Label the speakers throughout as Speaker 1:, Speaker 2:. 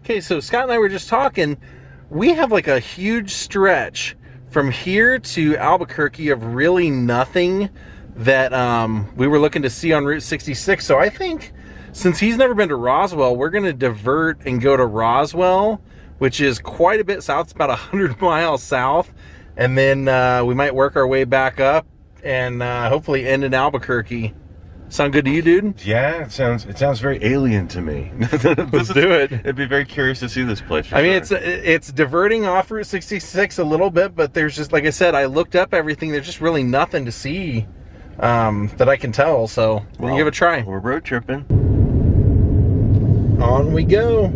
Speaker 1: Okay, so Scott and I were just talking. We have like a huge stretch from here to Albuquerque of really nothing that we were looking to see on Route 66. So I think since he's never been to Roswell, we're going to divert and go to Roswell, which is quite a bit south. It's about 100 miles south. And then we might work our way back up and hopefully end in Albuquerque. Sound good to you, dude?
Speaker 2: Yeah, it sounds very alien to me.
Speaker 1: Let's do it.
Speaker 2: I'd be very curious to see this place.
Speaker 1: I mean, it's diverting off Route 66 a little bit, but there's just, like I said, I looked up everything. There's just really nothing to see that I can tell. So we're gonna give it a try.
Speaker 2: We're road tripping.
Speaker 1: On we go.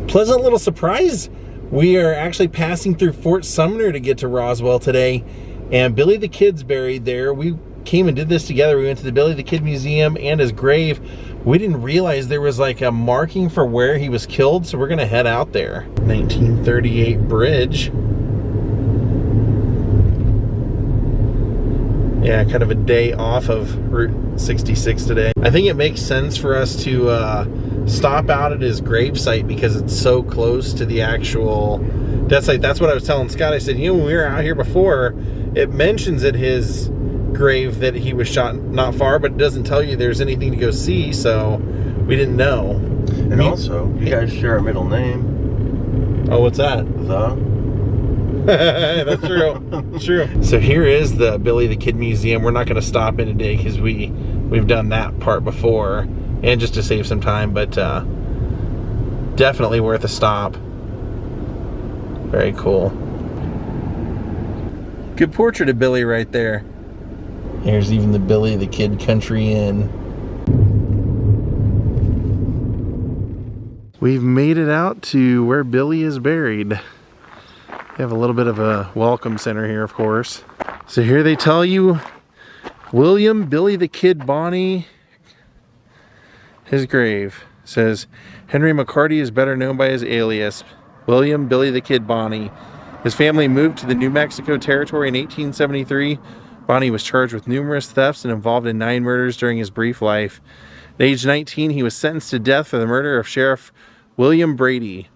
Speaker 1: Pleasant little surprise. We are actually passing through Fort Sumner to get to Roswell today, and Billy the Kid's buried there. We came and did this together. We went to the Billy the Kid Museum and his grave. We didn't realize there was like a marking for where he was killed, so we're gonna head out there. 1938 bridge. Yeah, kind of a day off of Route 66 today. I think it makes sense for us to stop out at his gravesite because it's so close to the actual death site. That's what I was telling Scott. I said, you know, when we were out here before, it mentions at his grave that he was shot not far, but it doesn't tell you there's anything to go see, so we didn't know.
Speaker 2: And also, you guys share a middle name.
Speaker 1: Oh, what's that? That's true. True. So here is the Billy the Kid Museum. We're not going to stop in today because we've done that part before, and just to save some time, but definitely worth a stop. Very cool. Good portrait of Billy right there. Here's even the Billy the Kid Country Inn. We've made it out to where Billy is buried. We have a little bit of a welcome center here, of course. So here they tell you William Billy the Kid Bonney, his grave. It says Henry McCarty is better known by his alias, William Billy the Kid Bonney. His family moved to the New Mexico Territory in 1873. Bonney was charged with numerous thefts and involved in 9 murders during his brief life. At age 19, he was sentenced to death for the murder of Sheriff William Brady.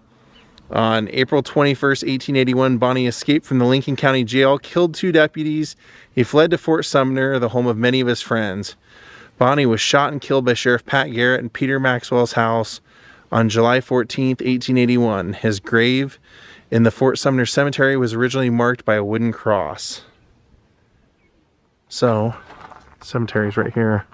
Speaker 1: On April 21st, 1881, Bonney escaped from the Lincoln County Jail, killed 2 deputies. He fled to Fort Sumner, the home of many of his friends. Bonney was shot and killed by Sheriff Pat Garrett in Peter Maxwell's house on July 14th, 1881. His grave in the Fort Sumner Cemetery was originally marked by a wooden cross. So, cemetery's right here.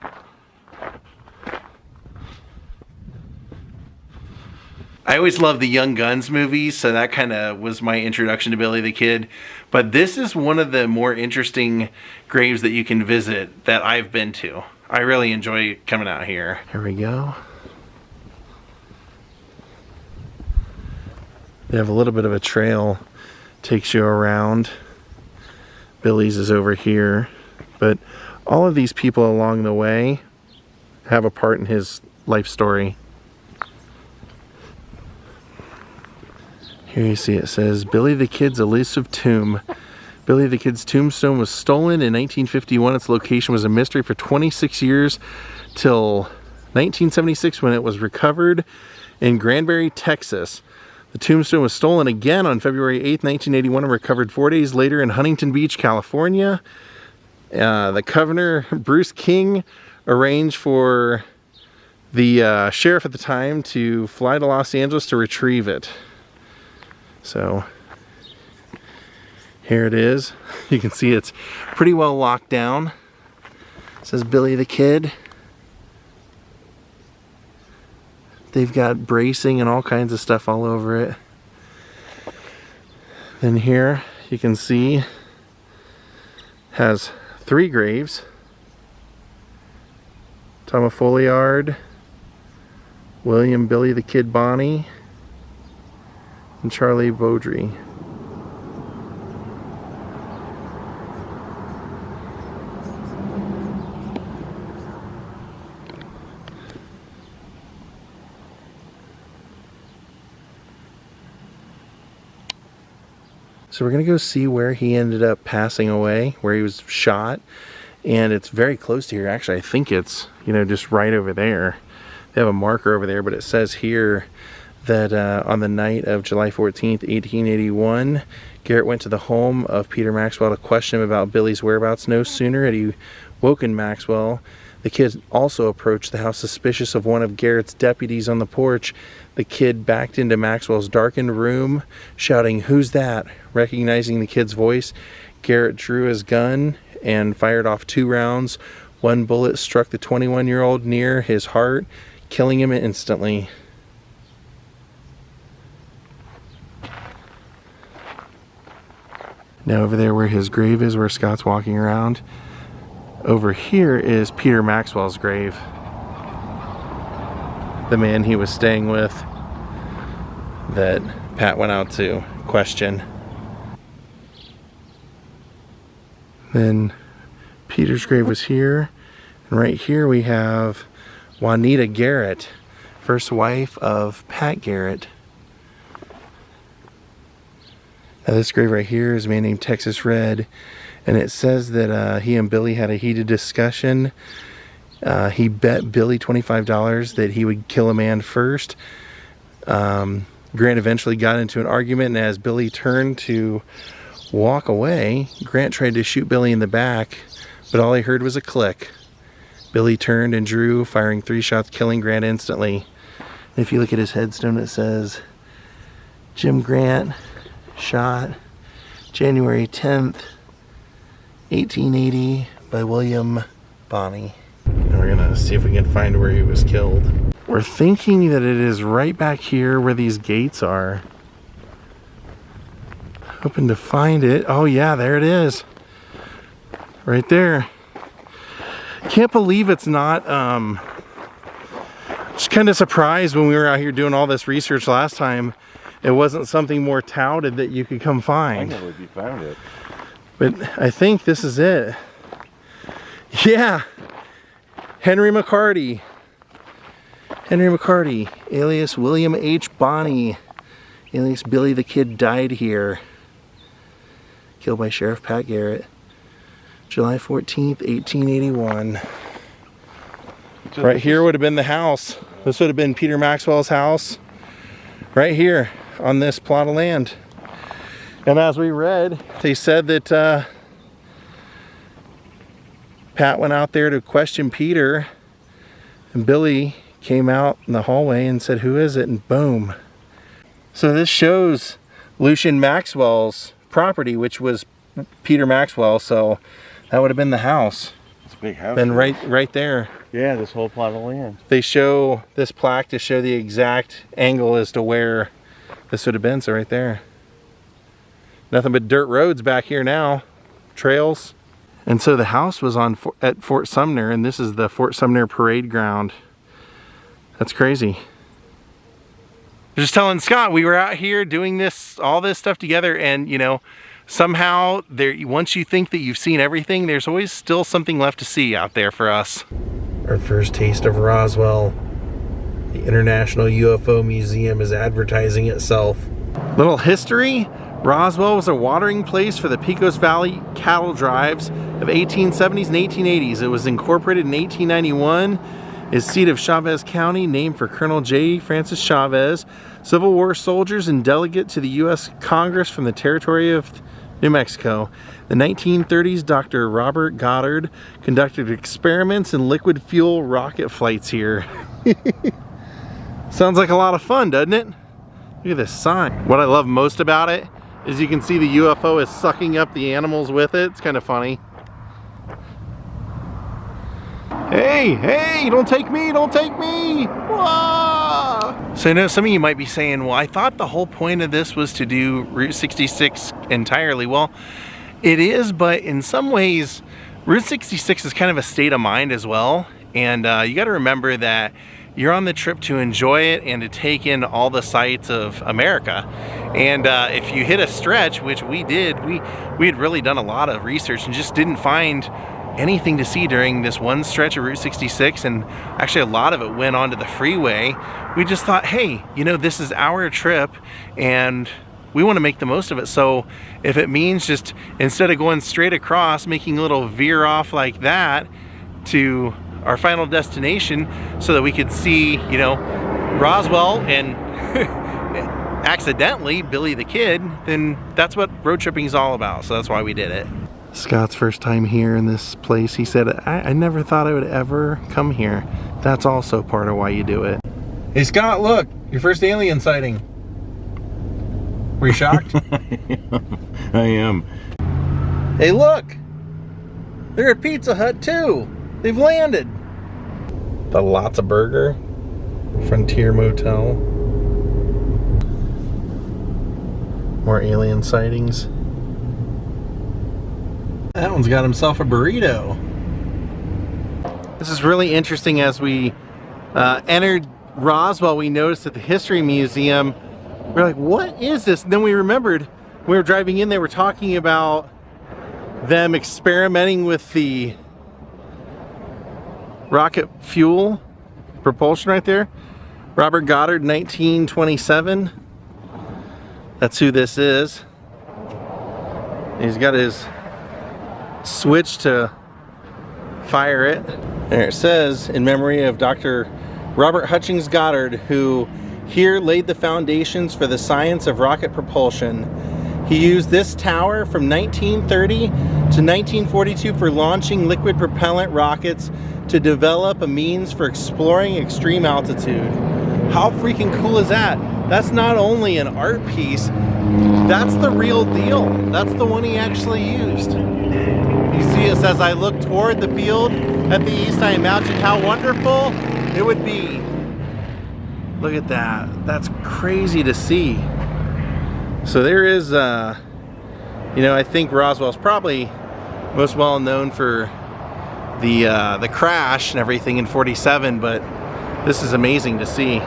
Speaker 1: I always loved the Young Guns movies, so that kind of was my introduction to Billy the Kid. But this is one of the more interesting graves that you can visit that I've been to. I really enjoy coming out here. Here we go. They have a little bit of a trail, takes you around. Billy's is over here. But all of these people along the way have a part in his life story. Here you see it says, Billy the Kid's elusive tomb. Billy the Kid's tombstone was stolen in 1951. Its location was a mystery for 26 years till 1976 when it was recovered in Granbury, Texas. The tombstone was stolen again on February 8th, 1981 and recovered 4 days later in Huntington Beach, California. The governor, Bruce King, arranged for the sheriff at the time to fly to Los Angeles to retrieve it. So here it is. You can see it's pretty well locked down. It says Billy the Kid. They've got bracing and all kinds of stuff all over it. Then here you can see has 3 graves. Thomas Folliard, William Billy the Kid Bonney, and Charlie Beaudry. So we're gonna go see where he ended up passing away, where he was shot. And it's very close to here. Actually, I think it's, you know, just right over there. They have a marker over there, but it says here that on the night of July 14th, 1881, Garrett went to the home of Peter Maxwell to question him about Billy's whereabouts. No sooner had he woken Maxwell, the kid also approached the house suspicious of one of Garrett's deputies on the porch. The kid backed into Maxwell's darkened room, shouting, "Who's that?" Recognizing the kid's voice, Garrett drew his gun and fired off 2 rounds. One bullet struck the 21-year-old near his heart, killing him instantly. Now over there where his grave is, where Scott's walking around, over here is Peter Maxwell's grave. The man he was staying with that Pat went out to question. Then Peter's grave was here, and right here we have Juanita Garrett, first wife of Pat Garrett. Now this grave right here is a man named Texas Red, and it says that he and Billy had a heated discussion. He bet Billy $25 that he would kill a man first. Grant eventually got into an argument, and as Billy turned to walk away, Grant tried to shoot Billy in the back, but all he heard was a click. Billy turned and drew, firing 3 shots, killing Grant instantly. And if you look at his headstone, it says, Jim Grant shot January 10th, 1880 by William Bonney. And we're gonna see if we can find where he was killed. We're thinking that it is right back here where these gates are. Hoping to find it. Oh yeah, there it is. Right there. Can't believe it's not, just kind of surprised when we were out here doing all this research last time. It wasn't something more touted that you could come find.
Speaker 2: I never would be found it.
Speaker 1: But I think this is it. Yeah. Henry McCarty. Henry McCarty, alias William H. Bonney, alias Billy the Kid, died here. Killed by Sheriff Pat Garrett. July 14th, 1881. Right here would have been the house. This would have been Peter Maxwell's house. Right here on this plot of land. And as we read, they said that Pat went out there to question Peter, and Billy came out in the hallway and said, "Who is it?" And boom. So this shows Lucian Maxwell's property, which was Peter Maxwell, so that would have been the house.
Speaker 2: It's a big house.
Speaker 1: Then right there.
Speaker 2: Yeah, this whole plot of land.
Speaker 1: They show this plaque to show the exact angle as to where this would have been, so right there. Nothing but dirt roads back here now, trails. And so the house was at Fort Sumner, and this is the Fort Sumner parade ground. That's crazy. Just telling Scott, we were out here doing all this stuff together, and you know, somehow once you think that you've seen everything, there's always still something left to see out there for us. Our first taste of Roswell. The International UFO Museum is advertising itself. Little history. Roswell was a watering place for the Pecos Valley cattle drives of 1870s and 1880s. It was incorporated in 1891. Is seat of Chavez County, named for Colonel J. Francis Chavez, Civil War soldiers and delegate to the U.S. Congress from the territory of New Mexico. In the 1930s, Dr. Robert Goddard conducted experiments in liquid fuel rocket flights here. Sounds like a lot of fun, doesn't it? Look at this sign. What I love most about it is you can see the UFO is sucking up the animals with it. It's kind of funny. Hey, hey, don't take me, don't take me! Whoa! So I know some of you might be saying, well, I thought the whole point of this was to do Route 66 entirely. Well, it is, but in some ways, Route 66 is kind of a state of mind as well. And you gotta remember that you're on the trip to enjoy it and to take in all the sights of America. And if you hit a stretch, which we did, we had really done a lot of research and just didn't find anything to see during this one stretch of Route 66, and actually a lot of it went onto the freeway. We just thought, hey, you know, this is our trip and we want to make the most of it. So if it means just instead of going straight across, making a little veer off like that to our final destination so that we could see, you know, Roswell and accidentally Billy the Kid, then that's what road tripping is all about. So that's why we did it. Scott's first time here in this place. He said, I never thought I would ever come here. That's also part of why you do it. Hey Scott, look, your first alien sighting. Were you shocked?
Speaker 2: I am.
Speaker 1: Hey look, they're at Pizza Hut too. They've landed. The Lots of Burger, Frontier Motel. More alien sightings. That one's got himself a burrito. This is really interesting. As we entered Roswell, we noticed at the History Museum, we're like, what is this? And then we remembered when we were driving in, they were talking about them experimenting with the rocket fuel propulsion right there. Robert Goddard, 1927. That's who this is. He's got his switch to fire it. There it says, in memory of Dr. Robert Hutchings Goddard, who here laid the foundations for the science of rocket propulsion. He used this tower from 1930 to 1942 for launching liquid propellant rockets to develop a means for exploring extreme altitude. How freaking cool is that? That's not only an art piece, that's the real deal. That's the one he actually used. You see, it says, I look toward the field at the east, I imagine how wonderful it would be. Look at that. That's crazy to see. So there is, you know, I think Roswell's probably most well known for the crash and everything in '47, but this is amazing to see.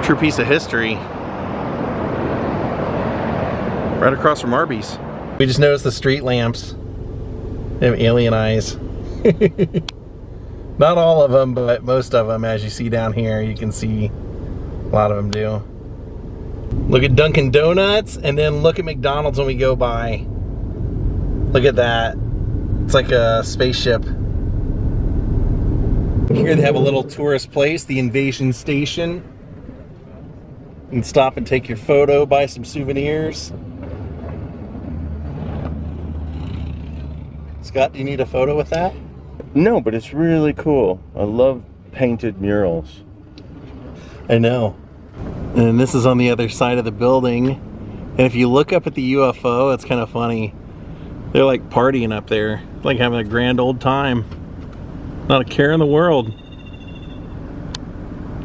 Speaker 1: True piece of history. Right across from Arby's. We just noticed the street lamps. They have alien eyes. Not all of them, but most of them, as you see down here, you can see a lot of them do. Look at Dunkin' Donuts, and then look at McDonald's when we go by. Look at that. It's like a spaceship. Here they have a little tourist place, the Invasion Station. You can stop and take your photo, buy some souvenirs. Scott, do you need a photo with that?
Speaker 2: No, but it's really cool. I love painted murals.
Speaker 1: I know. And this is on the other side of the building. And if you look up at the UFO, it's kind of funny. They're like partying up there. It's like having a grand old time. Not a care in the world.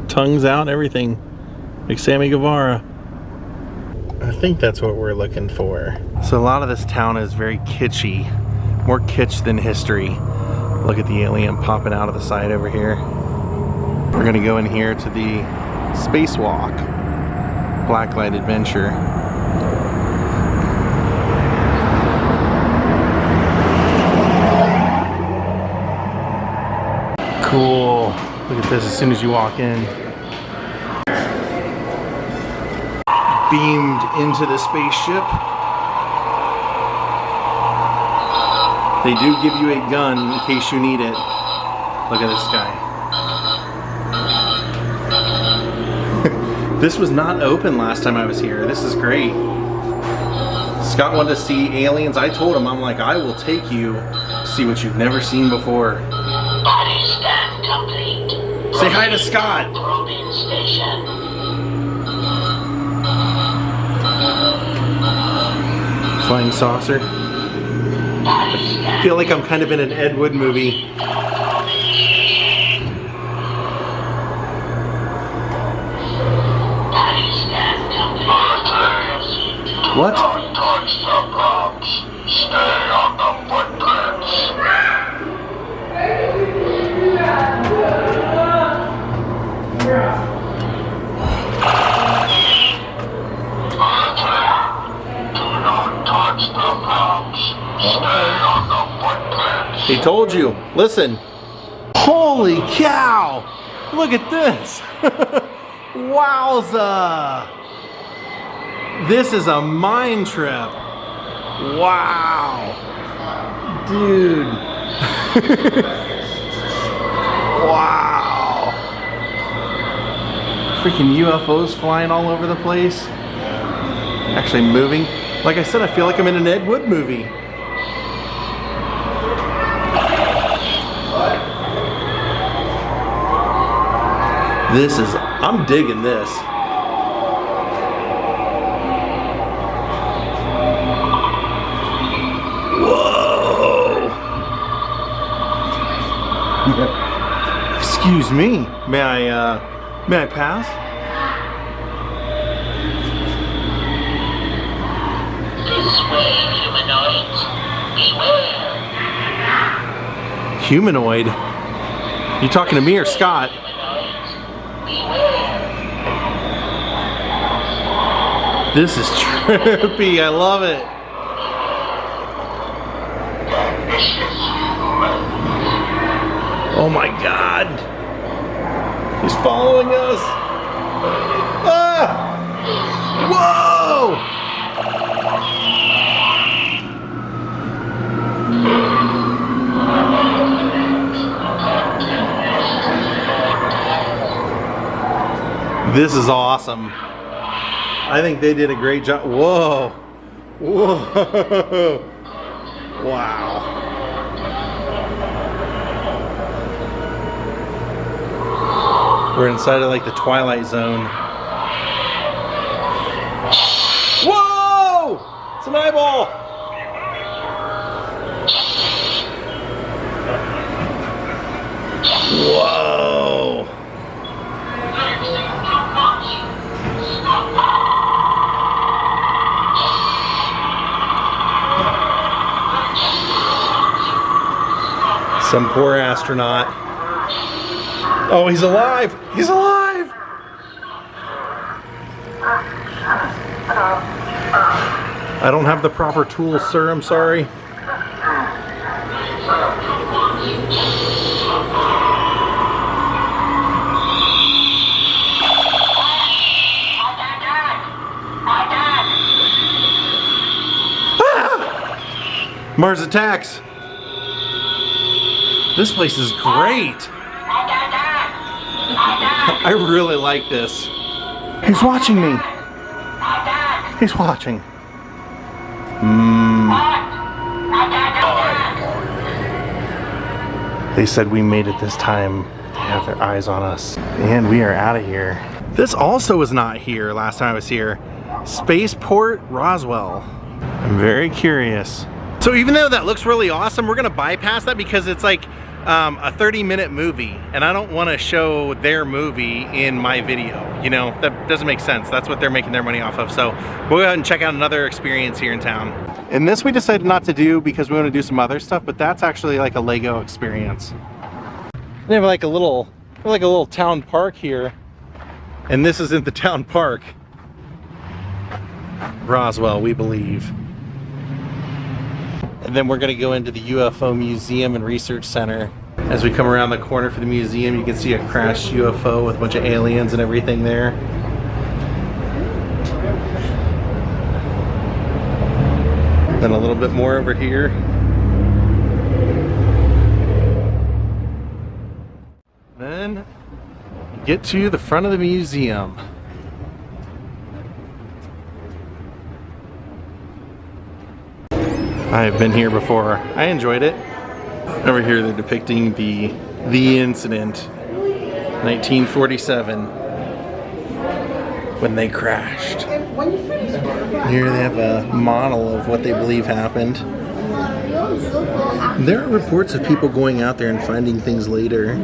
Speaker 1: Tongues out and everything. Like Sammy Guevara. I think that's what we're looking for. So a lot of this town is very kitschy. More kitsch than history. Look at the alien popping out of the side over here. We're gonna go in here to the spacewalk. Blacklight Adventure. Cool. Look at this as soon as you walk in. Beamed into the spaceship. They do give you a gun in case you need it. Look at this guy. This was not open last time I was here. This is great. Scott wanted to see aliens. I told him, I'm like, I will take you to see what you've never seen before.
Speaker 3: Body scan complete.
Speaker 1: Say hi to Scott.
Speaker 3: Probing station.
Speaker 1: Flying saucer. I feel like I'm kind of in an Ed Wood movie. What?
Speaker 3: Don't touch the props. Stay on the footprints. Do not touch the props. Stay on the footprints.
Speaker 1: He told you. Listen. Holy cow! Look at this. Wowza! This is a mind trip. Wow. Dude. Wow. Freaking UFOs flying all over the place. Actually moving. Like I said, I feel like I'm in an Ed Wood movie. I'm digging this. Whoa! Excuse me. May I pass?
Speaker 3: This way, humanoids. Beware.
Speaker 1: Humanoid? You talking to me or Scott? This is trippy. I love it. Oh my God. He's following us. Ah! Whoa! This is awesome. I think they did a great job. Whoa. Whoa. Wow. We're inside of like the Twilight Zone. Whoa! It's an eyeball! Whoa! Some poor astronaut. Oh, he's alive! He's alive! I don't have the proper tools, sir. I'm sorry. Ah! Mars Attacks. This place is great. I really like this. He's watching me. He's watching. They said we made it this time. They have their eyes on us. And we are out of here. This also was not here last time I was here. Spaceport Roswell. I'm very curious. So even though that looks really awesome, we're gonna bypass that because it's like a 30-minute movie, and I don't want to show their movie in my video. You know, that doesn't make sense. That's what they're making their money off of. So we'll go ahead and check out another experience here in town. And this we decided not to do because we want to do some other stuff, but that's actually like a Lego experience. They have like a little town park here, and this isn't the town park. Roswell, we believe. And then we're going to go into the UFO Museum and Research Center. As we come around the corner for the museum, you can see a crashed UFO with a bunch of aliens and everything there. Then a little bit more over here. Then get to the front of the museum. I've been here before. I enjoyed it. Over here they're depicting the incident, 1947, when they crashed. Here they have a model of what they believe happened. There are reports of people going out there and finding things later.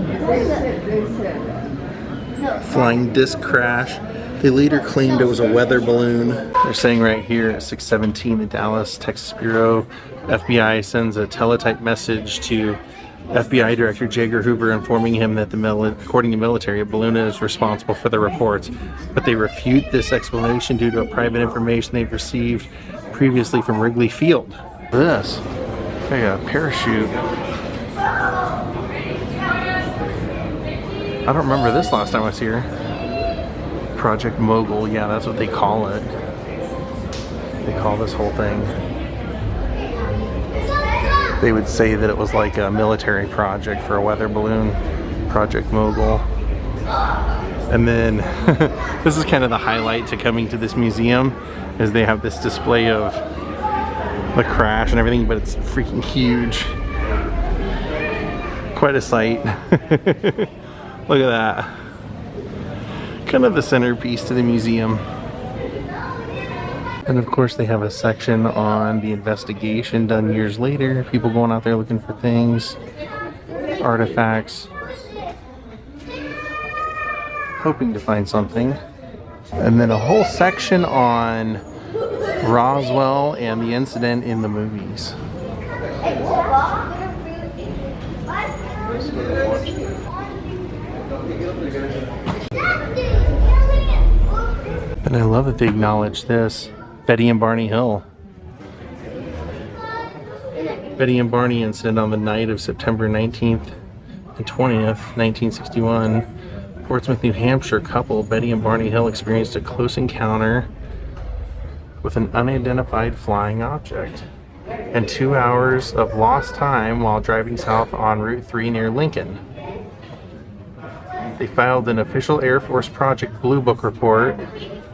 Speaker 1: Flying disc crash. They later claimed it was a weather balloon. They're saying right here at 6:17, the Dallas, Texas Bureau, FBI sends a teletype message to FBI Director J. Edgar Hoover informing him that according to the military, a balloon is responsible for the reports. But they refute this explanation due to a private information they've received previously from Wrigley Field. This, like a parachute. I don't remember this last time I was here. Project Mogul, yeah, that's what they call it. They call this whole thing. They would say that it was like a military project for a weather balloon. Project Mogul. And then this is kind of the highlight to coming to this museum, is they have this display of the crash and everything, but it's freaking huge. Quite a sight. Look at that. Kind of the centerpiece to the museum. And of course they have a section on the investigation done years later. People going out there looking for things, artifacts, hoping to find something. And then a whole section on Roswell and the incident in the movies. And I love that they acknowledge this. Betty and Barney Hill. Betty and Barney incident on the night of September 19th and 20th, 1961. Portsmouth, New Hampshire couple Betty and Barney Hill experienced a close encounter with an unidentified flying object and 2 hours of lost time while driving south on Route 3 near Lincoln. They filed an official Air Force Project Blue Book report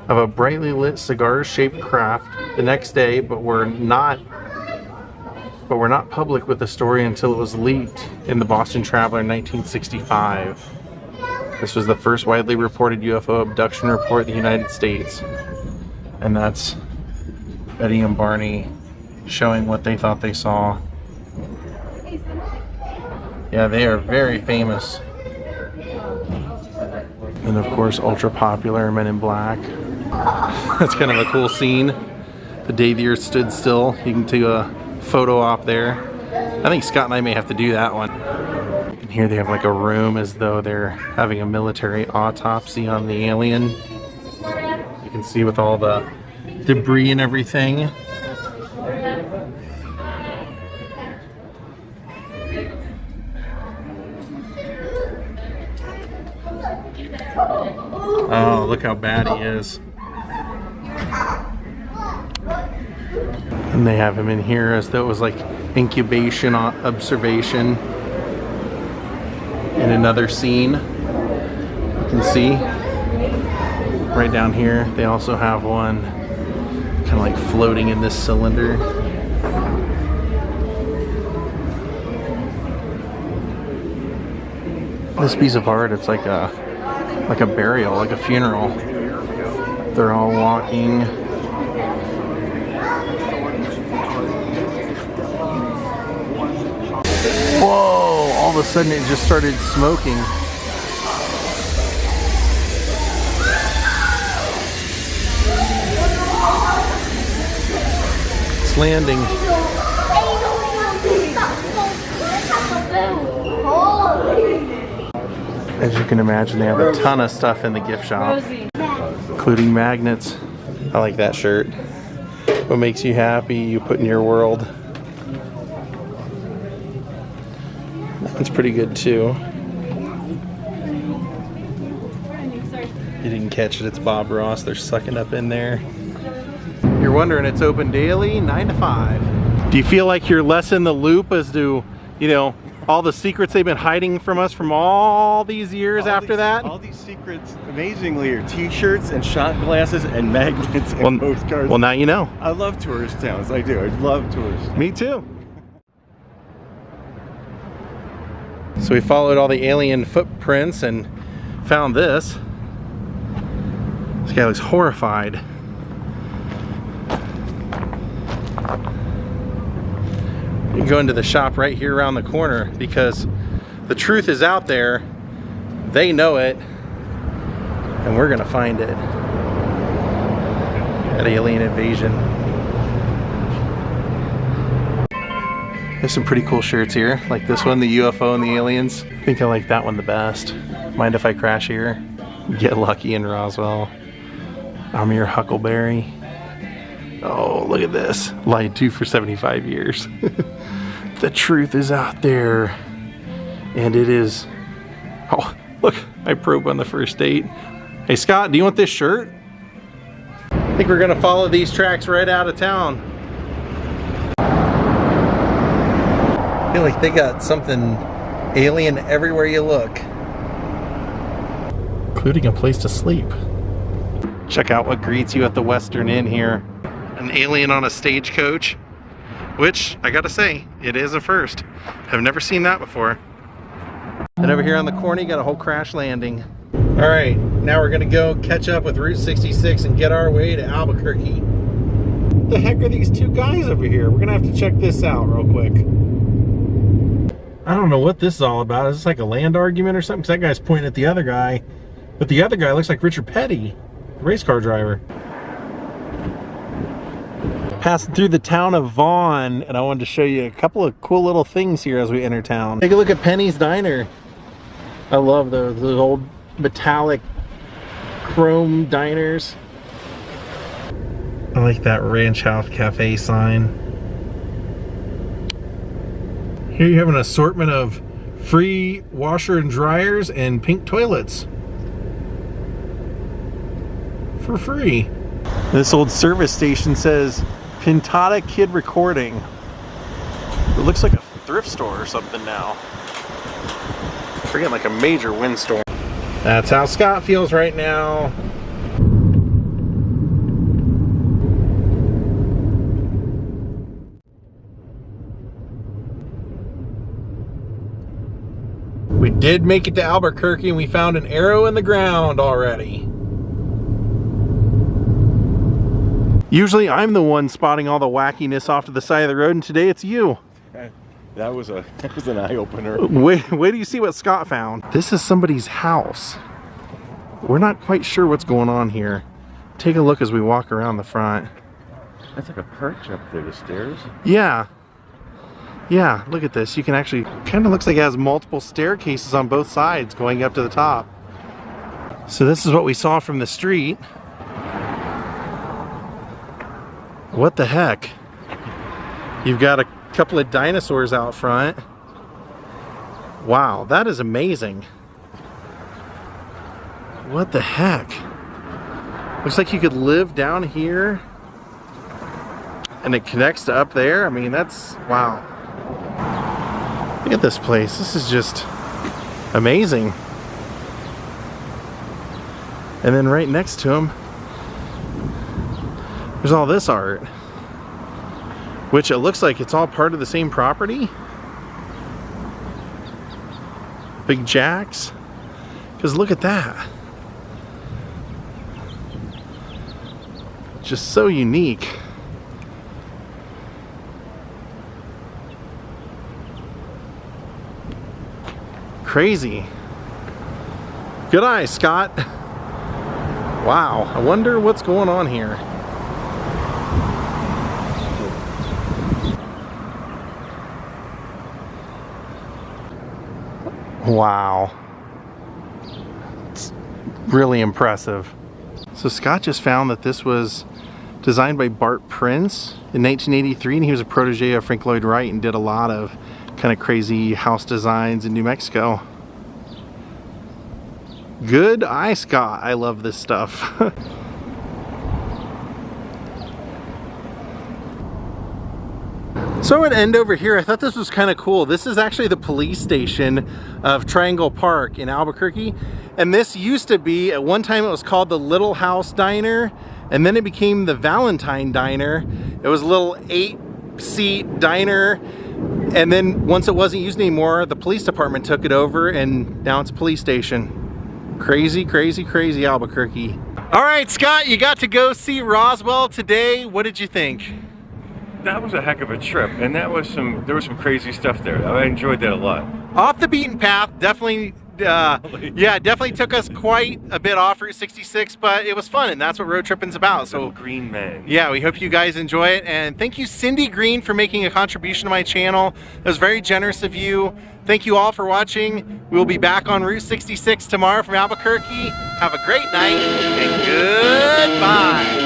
Speaker 1: of a brightly lit cigar-shaped craft the next day, but were not public with the story until it was leaked in the Boston Traveler in 1965. This was the first widely reported UFO abduction report in the United States. And that's Betty and Barney showing what they thought they saw. Yeah, they are very famous. And of course, ultra popular Men in Black. That's kind of a cool scene. The day the Earth stood still. You can take a photo op there. I think Scott and I may have to do that one. And here they have like a room as though they're having a military autopsy on the alien. You can see with all the debris and everything. Oh, look how bad he is. And they have him in here as though it was like incubation observation. In another scene, you can see right down here, they also have one kind of like floating in this cylinder. This piece of art, it's like a burial, like a funeral. They're all walking. Whoa, all of a sudden it just started smoking. It's landing. As you can imagine, they have a ton of stuff in the gift shop, including magnets. I like that shirt. What makes you happy, you put in your world. That's pretty good too. You didn't catch it, it's Bob Ross. They're sucking up in there. You're wondering, it's open daily, 9 to 5. Do you feel like you're less in the loop as to, you know, all the secrets they've been hiding from us from all these years after that?
Speaker 2: All these secrets, amazingly, are t-shirts and shot glasses and magnets and postcards.
Speaker 1: Well, now you know.
Speaker 2: I love tourist towns. I do. I love tourist towns.
Speaker 1: Me too. So we followed all the alien footprints and found this. This guy looks horrified. You can go into the shop right here around the corner because the truth is out there. They know it, and we're gonna find it at Alien Invasion. There's some pretty cool shirts here, like this one, the UFO and the aliens. I think I like that one the best. Mind if I crash here? Get lucky in Roswell. I'm your Huckleberry. Oh, look at this. Lied to for 75 years. The truth is out there. And it is... Oh, look, I probe on the first date. Hey Scott, do you want this shirt? I think we're gonna follow these tracks right out of town. I feel like they got something alien everywhere you look. including a place to sleep. Check out what greets you at the Western Inn here. An alien on a stagecoach, which I gotta say, it is a first. I've never seen that before. And over here on the corner, you got a whole crash landing. All right, now we're gonna go catch up with Route 66 and get our way to Albuquerque. What the heck are these two guys over here? We're gonna have to check this out real quick. I don't know what this is all about. Is this like a land argument or something? 'Cause that guy's pointing at the other guy, but the other guy looks like Richard Petty, the race car driver. Passing through the town of Vaughn, and I wanted to show you a couple of cool little things here as we enter town. Take a look at Penny's Diner. I love those old metallic chrome diners. I like that Ranch House Cafe sign. Here you have an assortment of free washer and dryers and pink toilets for free. This old service station says Pintada Kid Recording. It looks like a thrift store or something now. We're getting like a major windstorm. That's how Scott feels right now. We did make it to Albuquerque and we found an arrow in the ground already. Usually I'm the one spotting all the wackiness off to the side of the road, and today it's you.
Speaker 2: That was an eye-opener.
Speaker 1: Wait do you see what Scott found. This is somebody's house. We're not quite sure what's going on here. Take a look as we walk around the front.
Speaker 2: That's like a perch up there, the stairs.
Speaker 1: Yeah. Yeah, look at this. You can actually, kind of looks like it has multiple staircases on both sides going up to the top. So this is what we saw from the street. What the heck? You've got a couple of dinosaurs out front. Wow, that is amazing. What the heck? Looks like you could live down here and it connects to up there. I mean, that's, wow. Look at this place. This is just amazing. And then right next to him, there's all this art, which it looks like it's all part of the same property. Big Jacks. Because look at that. Just so unique. Crazy. Good eye, Scott. Wow, I wonder what's going on here. Wow. It's really impressive. So Scott just found that this was designed by Bart Prince in 1983, and he was a protege of Frank Lloyd Wright and did a lot of kind of crazy house designs in New Mexico. Good eye, Scott. I love this stuff. So I'm going to end over here. I thought this was kind of cool. This is actually the police station of Triangle Park in Albuquerque. And this used to be, at one time it was called the Little House Diner, and then it became the Valentine Diner. It was a little 8-seat diner, and then once it wasn't used anymore, the police department took it over, and now it's a police station. Crazy, crazy, crazy Albuquerque. All right, Scott, you got to go see Roswell today. What did you think?
Speaker 2: That was a heck of a trip, and there was some crazy stuff there. I enjoyed that a lot.
Speaker 1: Off the beaten path, definitely. Yeah, definitely took us quite a bit off Route 66, but it was fun, and that's what road tripping's about. So
Speaker 2: Green Man.
Speaker 1: Yeah, we hope you guys enjoy it, and thank you, Cindy Green, for making a contribution to my channel. It was very generous of you. Thank you all for watching. We'll be back on Route 66 tomorrow from Albuquerque. Have a great night, and goodbye.